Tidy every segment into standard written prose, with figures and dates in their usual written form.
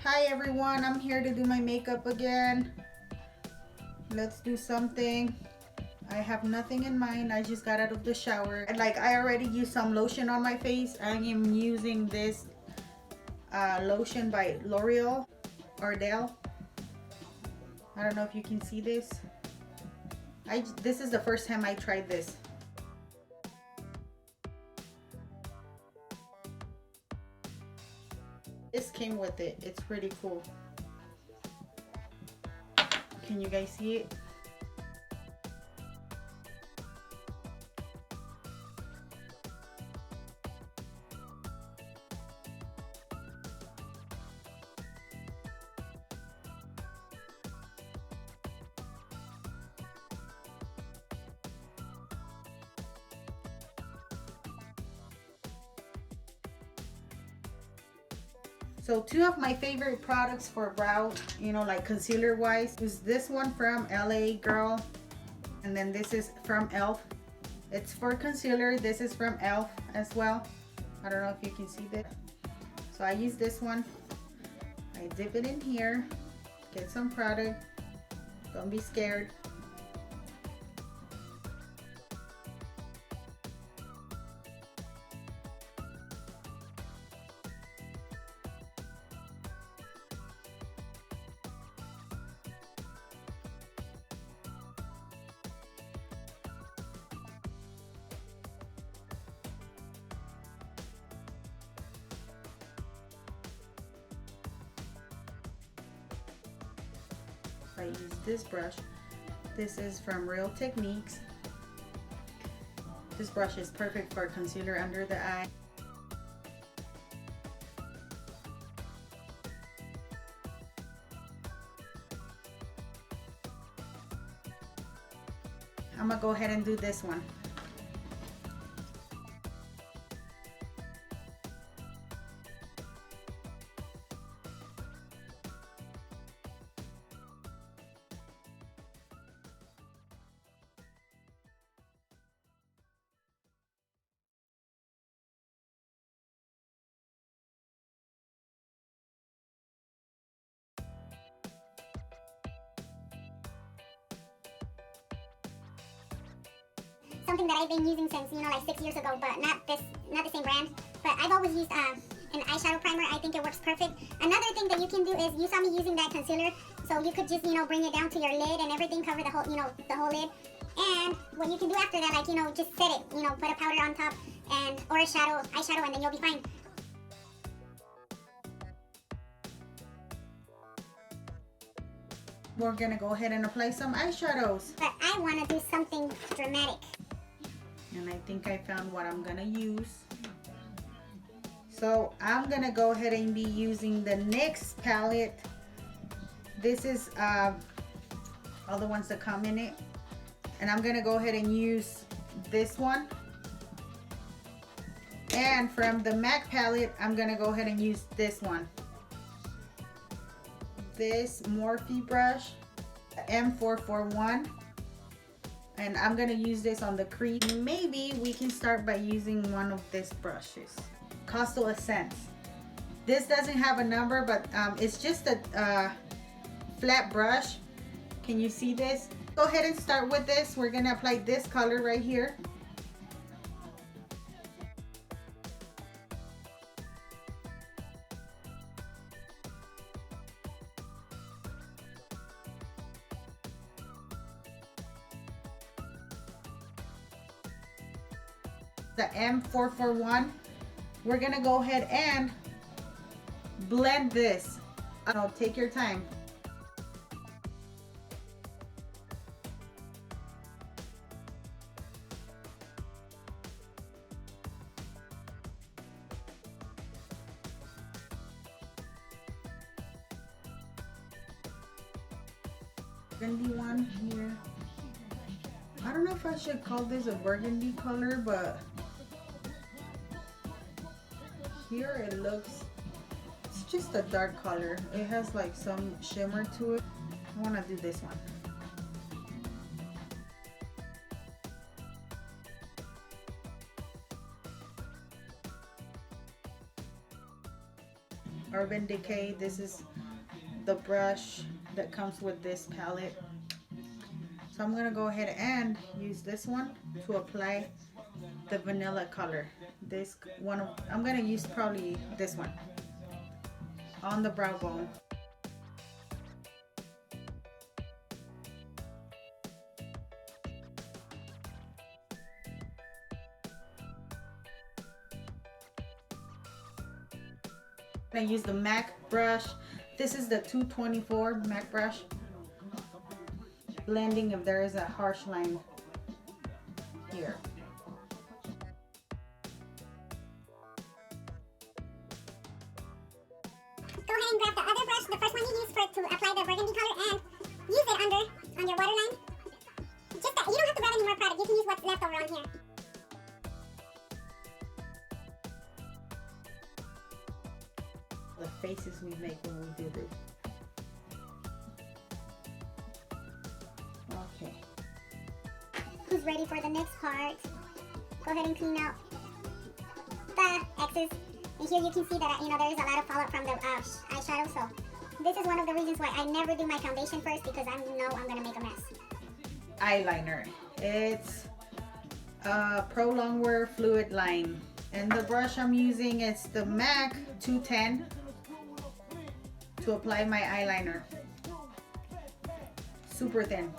Hi everyone, I'm here to do my makeup again. Let's do something. I have nothing in mind. I just got out of the shower. And like I already used some lotion on my face. I am using this lotion by L'Oreal or Dell. I don't know if you can see this. This is the first time I tried this. This came with it. It's pretty cool. Can you guys see it? So two of my favorite products for brow, you know, like concealer wise, is this one from LA Girl, and then this is from ELF. It's for concealer. This is from ELF as well. I don't know if you can see that. So I use this one. I dip it in here, get some product. Don't be scared. I use this brush. This is from Real Techniques. This brush is perfect for concealer under the eye. I'm gonna go ahead and do this one. Something that I've been using since, you know, like 6 years ago, but not the same brand. But I've always used an eyeshadow primer. I think it works perfect. Another thing that you can do is, you saw me using that concealer, so you could just, you know, bring it down to your lid and everything, cover the whole, you know, the whole lid. And what you can do after that, like, you know, just set it, you know, put a powder on top and or a eyeshadow, and then you'll be fine. We're gonna go ahead and apply some eyeshadows. But I want to do something dramatic. And I think I found what I'm gonna use. So I'm gonna go ahead and be using the NYX palette. This is all the ones that come in it. And I'm gonna go ahead and use this one. And from the MAC palette, I'm gonna go ahead and use this one. This Morphe brush, M441. And I'm gonna use this on the crease. Maybe we can start by using one of these brushes, Coastal Essence. This doesn't have a number, but it's just a flat brush. Can you see this? Go ahead and start with this. We're gonna apply this color right here. The M441. We're gonna go ahead and blend this. Take your time. Burgundy one here. I don't know if I should call this a burgundy color, but here it looks, it's just a dark color. It has like some shimmer to it. I want to do this one. Urban Decay. This is the brush that comes with this palette. So I'm gonna go ahead and use this one to apply the vanilla color. This one, I'm gonna use probably this one on the brow bone. I use the MAC brush. This is the 224 MAC brush. Blending if there is a harsh line here. Go ahead and grab the other brush, the first one you use to apply the burgundy color, and use it on your waterline. Just that, you don't have to grab any more product. You can use what's left over on here. The faces we make when we do this. Okay. Who's ready for the next part? Go ahead and clean out the excess. And here you can see that, there is a lot of fallout from the eyeshadow. So this is one of the reasons why I never do my foundation first, because I know I'm going to make a mess. Eyeliner. It's a Pro Longwear Fluid Line. And the brush I'm using is the MAC 210 to apply my eyeliner. Super thin.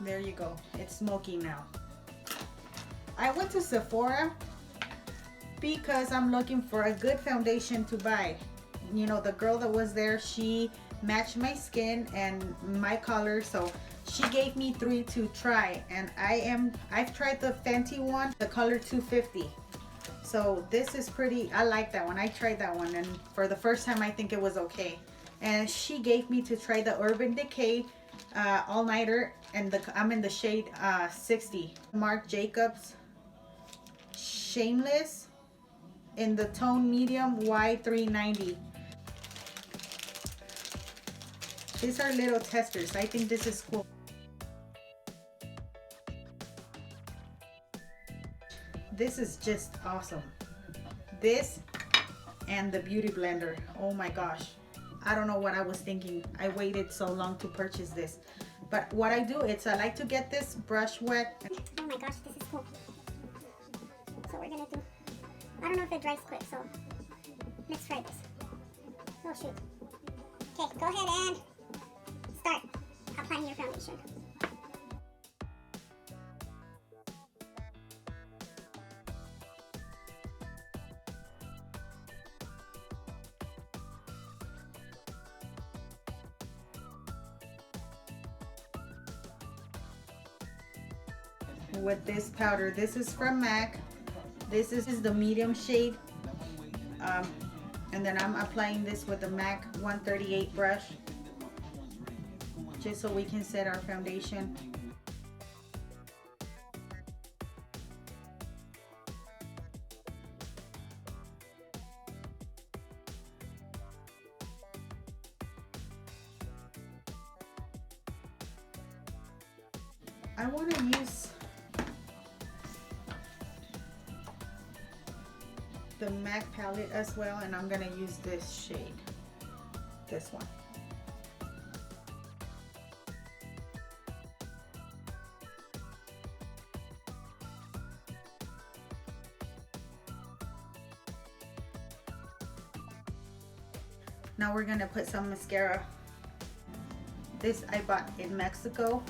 There you go. It's smoky now. I went to Sephora because I'm looking for a good foundation to buy. The girl that was there, she matched my skin and my color, so she gave me 3 to try, and I've tried the Fenty one, the color 250. So this is pretty, I like that one. I tried that one, and for the first time I think it was okay. And she gave me to try the Urban Decay All Nighter, and I'm in the shade 60. Marc Jacobs Shameless in the tone medium Y390. These are little testers. I think this is cool. This is just awesome. This and the Beauty Blender. Oh my gosh. I don't know what I was thinking. I waited so long to purchase this. But what I do is I like to get this brush wet. Oh my gosh, this is cool. So we're gonna do, I don't know if it dries quick, so let's try this. Oh shoot. Okay, go ahead and start applying your foundation. With this powder, this is from MAC. This is the medium shade, and then I'm applying this with the MAC 138 brush, just so we can set our foundation. I want to use the MAC palette as well, and I'm going to use this shade, this one. Now we're going to put some mascara. This I bought in Mexico.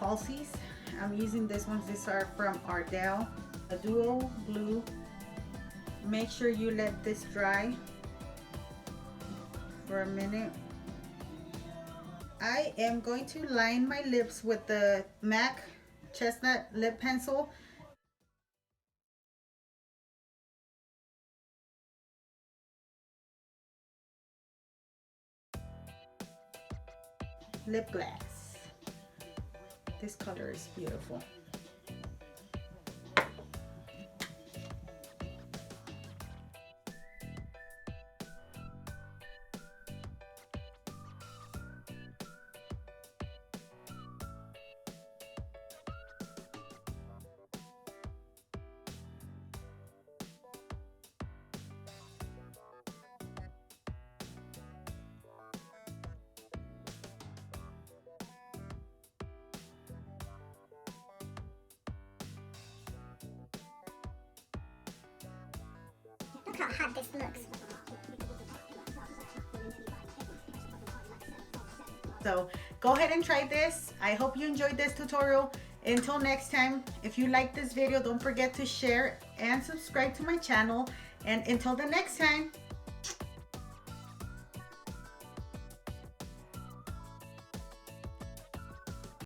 falsies. I'm using this ones. These are from Ardell, a duo blue. Make sure you let this dry for a minute. I am going to line my lips with the MAC Chestnut lip pencil. Lip glass. This color is beautiful. Look how hot this looks. So go ahead and try this. I hope you enjoyed this tutorial. Until next time, if you like this video, don't forget to share and subscribe to my channel. And until the next time,